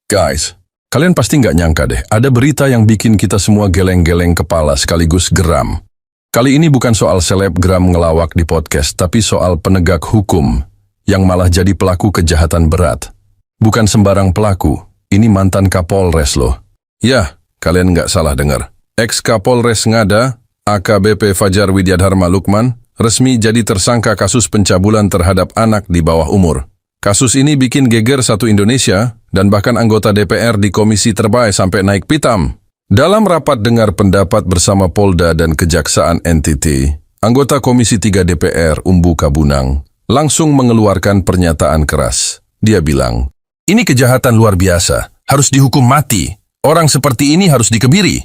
Guys, kalian pasti nggak nyangka deh, ada berita yang bikin kita semua geleng-geleng kepala sekaligus geram. Kali ini bukan soal selebgram ngelawak di podcast, tapi soal penegak hukum yang malah jadi pelaku kejahatan berat. Bukan sembarang pelaku, ini mantan Kapolres loh. Ya, kalian nggak salah dengar. Ex-Kapolres Ngada, AKBP Fajar Widyadharma Lukman, resmi jadi tersangka kasus pencabulan terhadap anak di bawah umur. Kasus ini bikin geger satu Indonesia dan bahkan anggota DPR di Komisi Terbaik sampai naik pitam. Dalam rapat dengar pendapat bersama Polda dan Kejaksaan NTT, anggota Komisi 3 DPR Umbu Kabunang langsung mengeluarkan pernyataan keras. Dia bilang, "Ini kejahatan luar biasa, harus dihukum mati. Orang seperti ini harus dikebiri."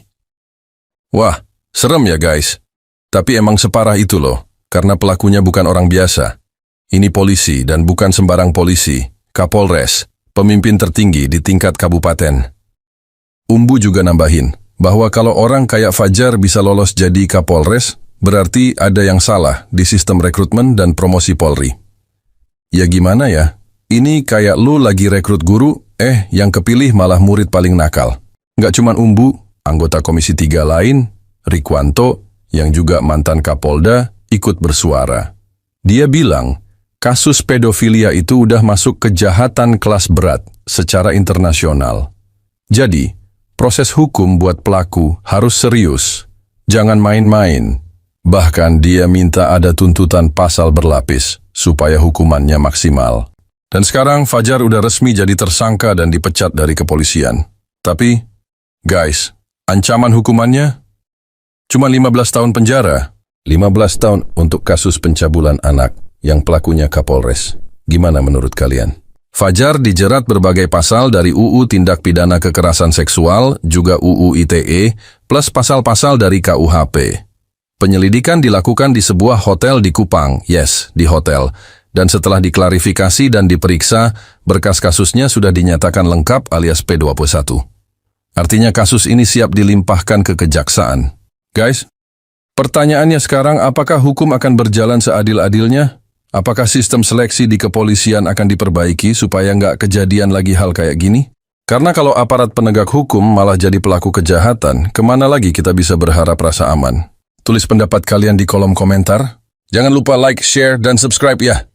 Wah, serem ya guys. Tapi emang separah itu loh, karena pelakunya bukan orang biasa. Ini polisi dan bukan sembarang polisi, Kapolres, pemimpin tertinggi di tingkat kabupaten. Umbu juga nambahin bahwa kalau orang kayak Fajar bisa lolos jadi Kapolres, berarti ada yang salah di sistem rekrutmen dan promosi Polri. Ya gimana ya? Ini kayak lu lagi rekrut guru, yang kepilih malah murid paling nakal. Nggak cuman Umbu, anggota Komisi 3 lain, Rikwanto, yang juga mantan Kapolda, ikut bersuara. Dia bilang, kasus pedofilia itu udah masuk kejahatan kelas berat secara internasional. Jadi, proses hukum buat pelaku harus serius. Jangan main-main. Bahkan dia minta ada tuntutan pasal berlapis supaya hukumannya maksimal. Dan sekarang Fajar udah resmi jadi tersangka dan dipecat dari kepolisian. Tapi, guys, ancaman hukumannya cuma 15 tahun penjara. 15 tahun untuk kasus pencabulan anak yang pelakunya Kapolres. Gimana menurut kalian? Fajar dijerat berbagai pasal dari UU Tindak Pidana Kekerasan Seksual, juga UU ITE, plus pasal-pasal dari KUHP. Penyelidikan dilakukan di sebuah hotel di Kupang, yes, di hotel. Dan setelah diklarifikasi dan diperiksa, berkas kasusnya sudah dinyatakan lengkap alias P21. Artinya kasus ini siap dilimpahkan ke kejaksaan. Guys, pertanyaannya sekarang, apakah hukum akan berjalan seadil-adilnya? Apakah sistem seleksi di kepolisian akan diperbaiki supaya nggak kejadian lagi hal kayak gini? Karena kalau aparat penegak hukum malah jadi pelaku kejahatan, kemana lagi kita bisa berharap rasa aman? Tulis pendapat kalian di kolom komentar. Jangan lupa like, share, dan subscribe ya.